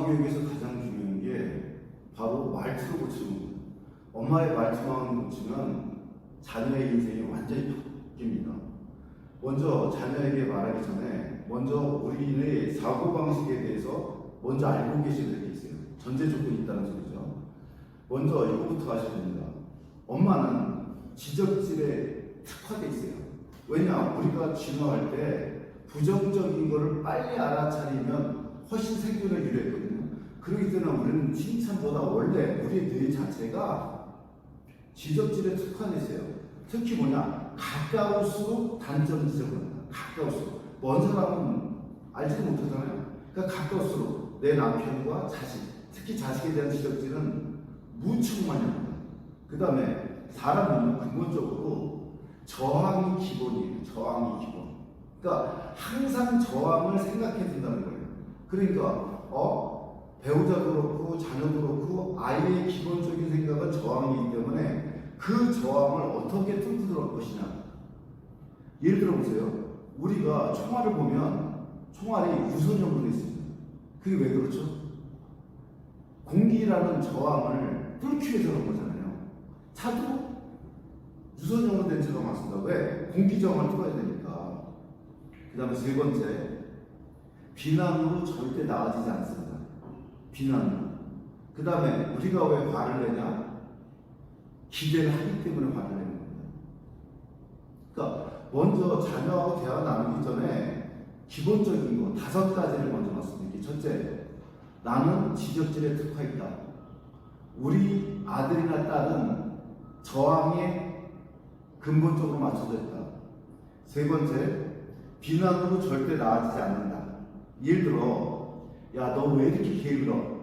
교육에서 가장 중요한 게 바로 말투를 고치는 겁니다. 엄마의 말투만 고치면 자녀의 인생이 완전히 바뀝니다. 먼저 자녀에게 말하기 전에 먼저 우리의 사고방식에 대해서 먼저 알고 계셔야 게 있어요. 전제 조건이 있다는 소리죠. 먼저 이거부터 아셔야 됩니다. 엄마는 지적질에 특화되어 있어요. 왜냐? 우리가 진화할 때 부정적인 거를 빨리 알아차리면 훨씬 생존에 유리했거든요. 그렇기 때문에 우리는 칭찬보다 원래 우리의 뇌 자체가 지적질에 특화되어 있어요. 특히 뭐냐? 가까울수록 단점 지적을 한다. 가까울수록. 먼 사람은 알지도 못하잖아요. 그러니까 가까울수록 내 남편과 자식, 특히 자식에 대한 지적질은 무척 많이 합니다. 그 다음에 사람은 근본적으로 저항이 기본이에요. 저항이 기본. 그러니까 항상 저항을 생각해 둔다는 거예요. 그러니까 배우자도 그렇고 자녀도 그렇고 아이의 기본적인 생각은 저항이기 때문에 그 저항을 어떻게 뚫어낼 것이냐. 예를 들어 보세요. 우리가 총알을 보면 총알이 유선형으로 되어 있습니다. 그게 왜 그렇죠? 공기라는 저항을 뚫기 위해서 그런 거잖아요. 차도 유선형으로 된 차가 많습니다. 왜? 공기 저항을 뚫어야 되니까. 그 다음에 세 번째, 비난으로 절대 나아지지 않습니다. 비난으로. 그 다음에 우리가 왜 화를 내냐? 기대를 하기 때문에 화를 내는 겁니다. 그러니까 먼저 자녀하고 대화 나누기 전에 기본적인 거 5가지를 먼저 말씀드릴게요. 첫째, 나는 지적질에 특화했다. 우리 아들이나 딸은 저항에 근본적으로 맞춰져 있다. 세 번째, 비난으로 절대 나아지지 않는다. 예를 들어, 야, 너 왜 이렇게 게을러?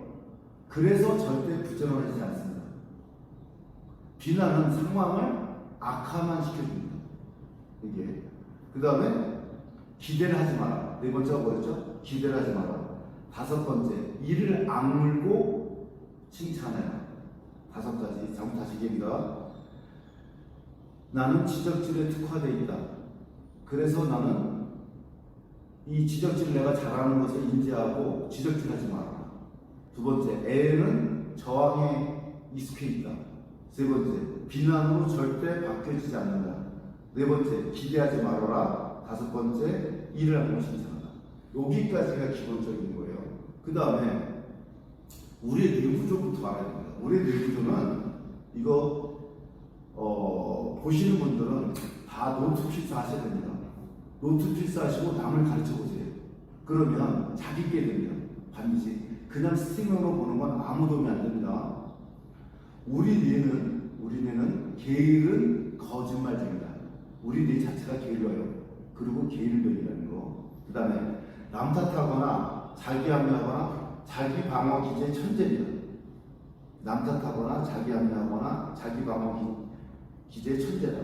그래서 절대 부정을 하지 않습니다. 비난은 상황을 악화만 시켜줍니다. 이게. 그 다음에 기대를 하지 마라. 네 번째가 뭐였죠? 기대를 하지 마라. 5번째, 이를 악물고 칭찬해라. 5가지 잘못하시기입니다. 나는 지적질에 특화되어 있다. 그래서 나는 이 지적질을 내가 잘하는 것을 인지하고 지적질하지 마라. 2번째, 애는 저항에 익숙해 있다. 3번째, 비난으로 절대 바뀌어지지 않는다. 4번째, 기대하지 말아라. 5번째, 일을 하고 칭찬한다. 여기까지가 기본적인 거예요. 그 다음에 우리의 뇌구조부터 알아야 됩니다. 우리의 뇌구조는 이거 보시는 분들은 다 노트 필사하셔야 됩니다. 노트 필사하시고 남을 가르쳐 보세요. 그러면 자기께 됩니다. 반드시. 그냥 스팅으로 보는 건 아무 도움이 안 됩니다. 우리 뇌는 게으른 거짓말쟁이다. 우리 뇌 자체가 게을러요. 그리고 게을러이라는 거. 그 다음에 남 탓하거나 자기 합리하거나 자기 방어 기제의 천재입니다. 남 탓하거나 자기 합리하거나 자기 방어 기제의 천재다.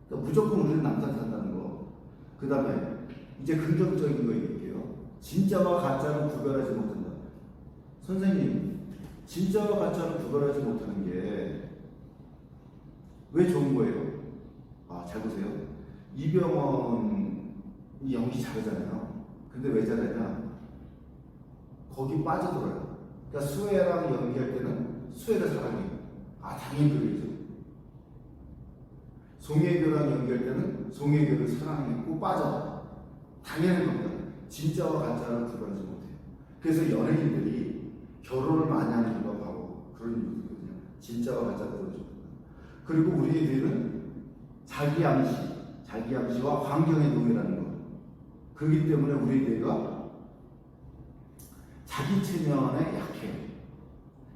그러니까 무조건 우리는 남 탓한다는 거. 그 다음에 이제 긍정적인 거 얘기할게요. 진짜와 가짜는 구별하지 못한다. 선생님, 진짜와 가짜는 구별하지 못하는 게 왜 좋은 거예요? 잘 보세요. 이병헌이 연기 잘하잖아요. 근데 왜 잘하냐? 거기 빠져들어요. 그러니까 수혜랑 연기할 때는 수혜를 사랑해요. 당연히 그러죠. 송혜교랑 연기할 때는 송혜교를 사랑했고 빠져. 당연한 겁니다. 진짜와 가짜를 구별하지 못해요. 그래서 연예인들이 결혼을 많이 하는 이유가 바로 그런 이유거든요. 진짜와 가짜를 구별하지 못해요. 그리고 우리의 뇌는 자기 암시와 환경의 동의라는 거. 그렇기 때문에 우리 뇌가 자기 체면에 약해요.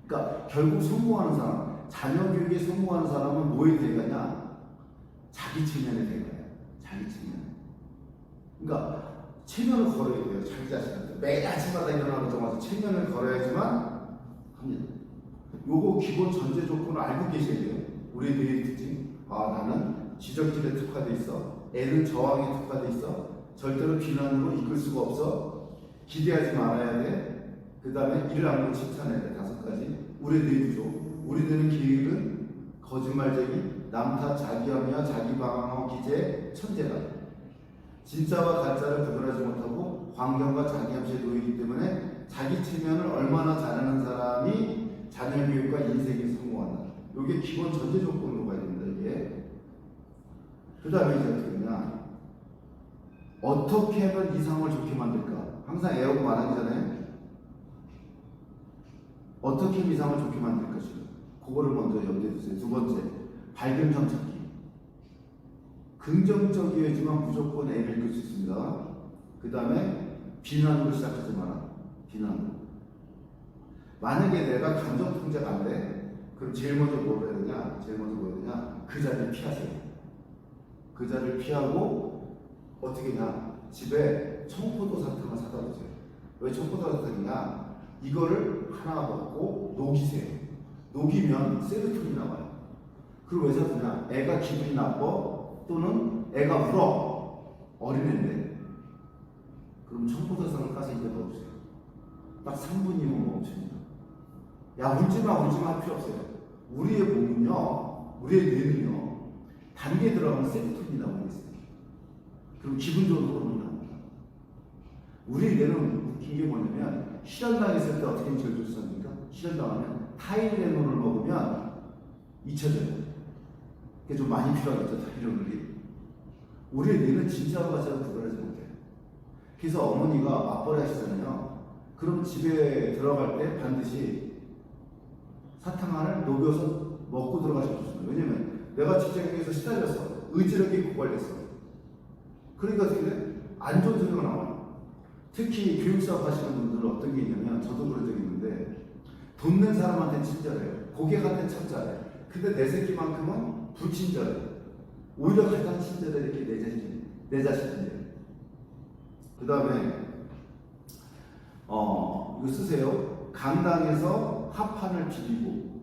그러니까 결국 성공하는 사람, 자녀 교육에 성공하는 사람은 뭐에 대가냐? 자기 체면에 대가요. 자기 체면. 그러니까 체면을 걸어야 돼요. 자기 자신한테. 매일 아침마다 일어나자마자 체면을 걸어야지만 합니다. 요거 기본 전제 조건을 알고 계셔야 돼요. 우리 뇌의 특징. 나는 지적질에 특화돼 있어. 애는 저항에 특화돼 있어. 절대로 비난으로 이끌 수가 없어. 기대하지 말아야 돼. 그 다음에 이를 안고 칭찬해야 돼. 5가지. 우리 뇌구조. 우리 뇌는 게으른 거짓말쟁이, 남탓, 자기하며 자기 방어 기제 천재다. 진짜와 가짜를 구별하지 못하고 환경과 자기 암시에 놓이기 때문에 자기 자기 체면을 얼마나 잘하는 사람이 자녀 교육과 인생에 성공한다. 이게 기본 전제 조건으로 가야 됩니다. 이게. 그 다음에 이제 어떻게 하냐. 어떻게 하면 이상을 좋게 만들까? 항상 애하고 말하기 전에 어떻게 하면 이상을 좋게 만들 것인가? 그거를 먼저 염두에 두세요. 두 번째, 밝은 점 찾기. 긍정적이어야지만 무조건 애를 이끌 수 있습니다. 그 다음에 비난으로 시작하지 마라. 비난으로. 만약에 내가 감정 통제가 안 돼, 그럼 제일 먼저 뭘 해야 되냐? 제일 먼저 뭐 해야 되냐? 그 자리를 피하세요. 그 자리를 피하고 어떻게 하냐? 집에 청포도 사탕을 사다 주세요. 왜 청포도 사탕이냐? 이거를 하나 먹고 녹이세요. 녹이면 세로토닌이 나와요. 그리고 왜 사주냐? 애가 기분이 나빠 또는 애가 울어. 어린애인데. 그럼 청포도 사탕을 까서 입에 넣어주세요. 딱 3분이면 멈춥니다. 야, 울지마 할 필요 없어요. 우리의 몸은요, 우리의 뇌는요, 단계에 들어가면 세로토닌이 나오고 있어요. 그럼 기분 좋은 호르몬이 나옵니다. 우리 뇌는 웃긴 게 뭐냐면, 실현당했을 때 어떻게 제일 좋습니까? 실현당하면 타이레놀을 먹으면 잊혀져요. 그게 좀 많이 필요하겠죠, 타이레놀이. 우리의 뇌는 진짜와 가짜로 구별하지 못해요. 그래서 어머니가 맞벌이 하시잖아요. 그럼 집에 들어갈 때 반드시 사탕을 녹여서 먹고 들어가시면 좋습니다. 왜냐면 내가 직장에서 시달렸어. 의지력이 고갈됐어. 그러니까 어떻게 돼? 안 좋은 소리가 나와요. 특히 교육사업 하시는 분들은 어떤 게 있냐면, 저도 그런 적이 있는데, 돈 낸 사람한테 친절해요. 고객한테 참 잘해. 근데 내 새끼만큼은 불친절해. 오히려 가장 친절해 이렇게 내 자신이에요. 그 다음에 이거 쓰세요. 강당에서 합판을 비비고,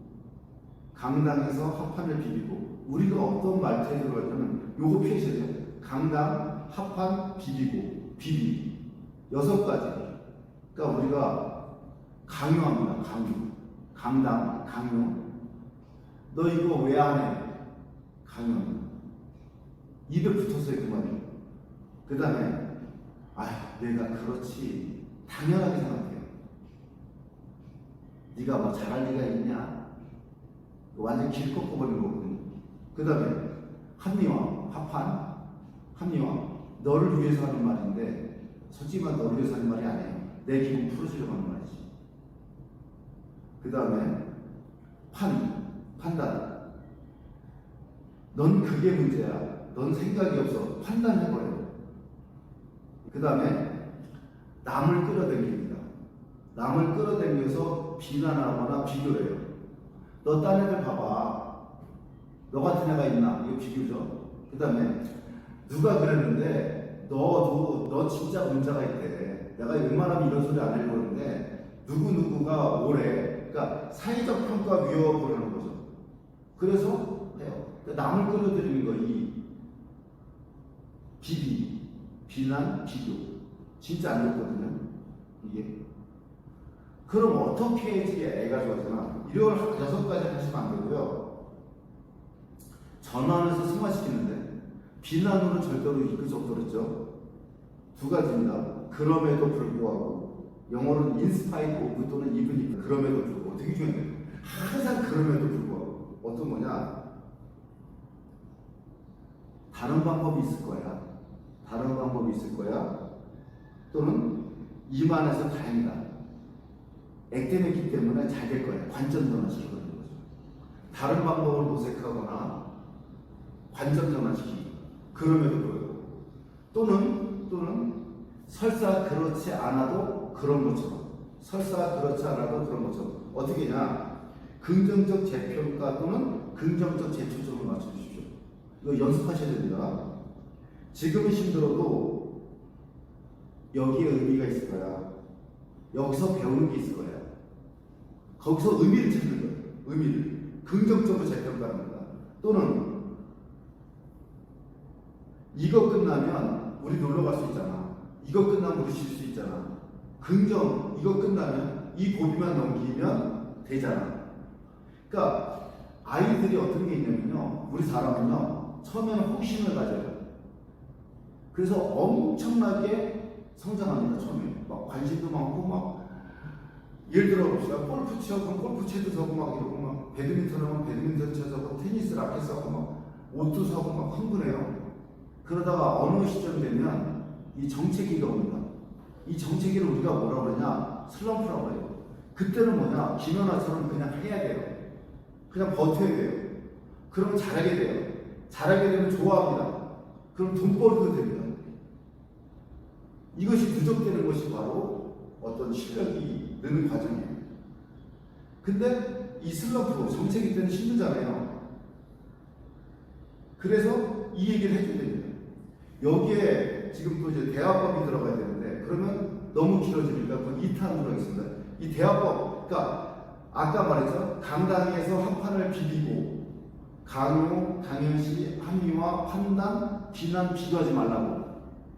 강당에서 합판을 비비고. 우리가 어떤 말투에 들어가냐면 요거 피하셔야 돼요. 강당, 합판, 비비고, 비비. 6가지. 그러니까 우리가 강요합니다. 강당, 강요. 너 이거 왜 안 해? 강요합니다. 입에 붙어서 이렇게 말해요. 그 다음에 내가 그렇지. 당연하게 생각해요. 네가 뭐 잘할 리가 있냐? 완전 길 꺾어버린 거거든요. 그 다음에 합리화, 합리화. 너를 위해서 하는 말인데 솔직히 말 너를 위해서 하는 말이 아니에요. 내 기분 풀어주려고 하는 말이지. 그 다음에 판단. 넌 그게 문제야. 넌 생각이 없어. 판단해버려요. 그 다음에 남을 끌어당깁니다. 남을 끌어당겨서 비난하거나 비교해요. 너 딴 애들 봐봐. 너 같은 애가 있나? 이거 비교죠. 그 다음에 누가 그랬는데 너 진짜 문제가 있대. 내가 웬만하면 이런 소리 안 하려고 그러는데 누구누구가 오래. 그러니까 사회적 평가 위협을 하는 거죠. 그래서 해요. 그러니까 남을 끌어들이는 거, 이 비난, 비교. 진짜 안 좋거든요. 이게. 그럼 어떻게 해야지 애가 좋아지나? 이걸 6가지 하시면 안 되고요. 전환해서 승화시키는데, 비난으로 절대로 이끌 수 없다고 그랬죠. 2가지입니다. 그럼에도 불구하고. 영어로는 인스파이트 오브 또는 이브니까. 그럼에도 불구하고. 되게 중요해요. 항상 그럼에도 불구하고. 어떤 거냐? 다른 방법이 있을 거야. 또는 이만해서 다행이다. 액땜했기 때문에 잘 될 거야. 관점 전환시키는 거죠. 다른 방법을 모색하거나 관점 전환시키기. 그럼에도 불구하고. 또는 설사 그렇지 않아도 그런 것처럼. 어떻게 냐 긍정적 재평가 또는 긍정적 재초점을 맞춰주십시오. 이거 연습하셔야 됩니다. 지금은 힘들어도 여기에 의미가 있을 거야. 여기서 배우는 게 있을 거야. 거기서 의미를 찾는 거예요. 의미를. 긍정적으로 재평가합니다. 또는 이거 끝나면 우리 놀러 갈 수 있잖아. 이거 끝나면 우리 쉴 수 있잖아. 긍정, 이거 끝나면 이 고비만 넘기면 되잖아. 그러니까 아이들이 어떤 게 있냐면요. 우리 사람은요. 처음에는 호기심을 가져요. 그래서 엄청나게 성장합니다. 처음에 막 관심도 많고 막 예를 들어 봅시다. 골프 쳐, 그럼 골프 채도 사고 막 이러고 막 배드민턴 하면 배드민턴 채 사고 테니스 라켓 사고 막 옷도 사고 막 흥분해요. 그러다가 어느 시점 되면 이 정체기가 옵니다. 이 정체기를 우리가 뭐라 그러냐? 슬럼프라고 해요. 그때는 뭐냐? 김연아처럼 그냥 해야 돼요. 그냥 버텨야 돼요. 그러면 잘하게 돼요. 잘하게 되면 좋아합니다. 그럼 돈벌이도 됩니다. 이것이 누적되는 것이 바로 어떤 실력이 느는 과정이에요. 근데 이 슬럼프, 정체기 때는 힘들잖아요. 그래서 이 얘기를 해줘야 됩니다. 여기에 지금 또 이제 대화법이 들어가야 되는데, 그러면 너무 길어지니까 그건 2탄으로 하겠습니다. 이 대화법, 그러니까 아까 말했죠. 강당에서 한 판을 비비고 강요, 당연시, 합리화, 판단, 비난, 비교하지 말라고.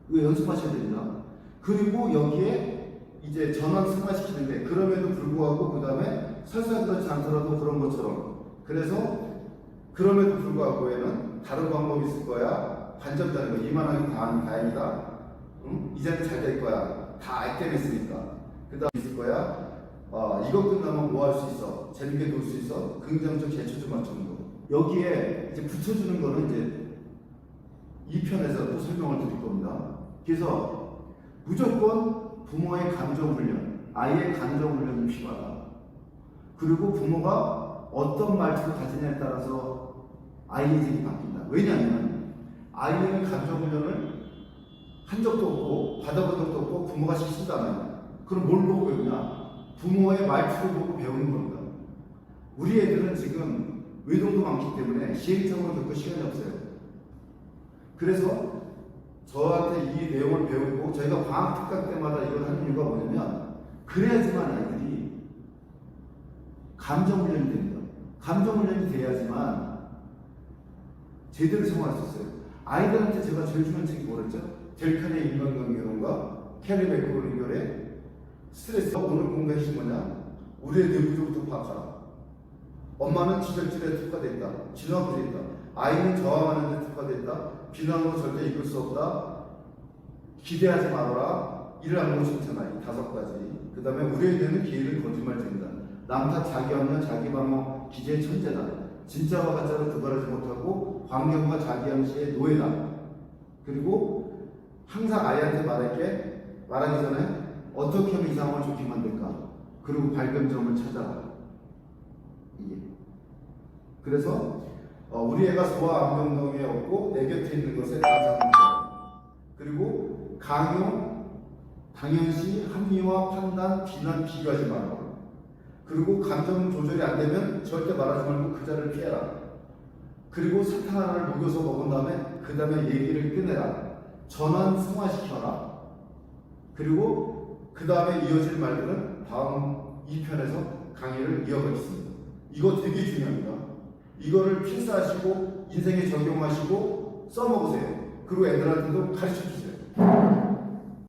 이거 연습하셔야 됩니다. 그리고 여기에 이제 전환 승화시키는데, 그럼에도 불구하고 그 다음에 설사 그렇지 않더라도 그런 것처럼, 그래서 그럼에도 불구하고에는 다른 방법이 있을 거야. 반전되는 거. 이만하게 다행이다. 응? 이제는 잘 될 거야. 다 액땜했으니까. 그 다음 있을 거야. 이거 끝나면 뭐 할 수 있어? 재밌게 놀 수 있어? 긍정적 제초점 맞추는 거. 여기에 이제 붙여주는 거는 이제 2편에서 또 설명을 드릴 겁니다. 그래서 무조건 부모의 감정훈련, 아이의 감정훈련이 필요하다. 그리고 부모가 어떤 말투를 가지냐에 따라서 아이의 인생이 바뀐다. 왜냐하면 아이는 감정훈련을 한 적도 없고 받아본 적도 없고 부모가 실수도 안 해요. 그럼 뭘 보고 배우냐? 부모의 말투를 보고 배우는 겁니다. 우리 애들은 지금 외동도 많기 때문에 시행착오를 겪을 시간이 없어요. 그래서 저한테 이 내용을 배우고 저희가 방학 특강 때마다 이걸 하는 이유가 뭐냐면, 그래야지만 아이들이 감정훈련이 됩니다. 감정훈련이 돼야지만 제대로 생활할 수 있어요. 아이들한테 제가 제일 중요한 책이 뭐랬죠? 델 카네기 인간관계론과 캐리 맥콜린결의 스트레스. 오늘 공부의 핵심이 뭐냐? 우리의 내부조부터 파악하라. 엄마는 지적질에 특화되어 있다. 진화되어 있다. 아이는 저항하는 데 특화되어 있다. 비난으로 절대 이끌 수 없다. 기대하지 말아라. 이를 안고 칭찬하. 이 5가지. 그 다음에 우리의 뇌는 기회를 거짓말쟁이다. 남 탓, 자기 합리화, 자기 방어, 기재의 천재다. 진짜와 가짜를 구별하지 못하고 환경과 자기 암시의 노예다. 그리고 항상 아이한테 말하기 전에 어떻게 하면 이 상황을 좋게 만들까? 그리고 밝은 점을 찾아라. 이게. 그래서 우리 애가 소아 안면동에 없고 내 곁에 있는 것에 가장 그리고 강요, 당연시, 합리화, 판단, 비난, 비교하지 마라. 그리고 감정 조절이 안 되면 절대 말하지 말고 그 자리를 피해라. 그리고 사탕 하나를 녹여서 먹은 다음에 그 다음에 얘기를 끝내라. 전환 승화시켜라. 그리고 그 다음에 이어질 말들은 다음 2편에서 강의를 이어가겠습니다. 이거 되게 중요합니다. 이거를 필사하시고 인생에 적용하시고 써먹으세요. 그리고 애들한테도 가르쳐 주세요.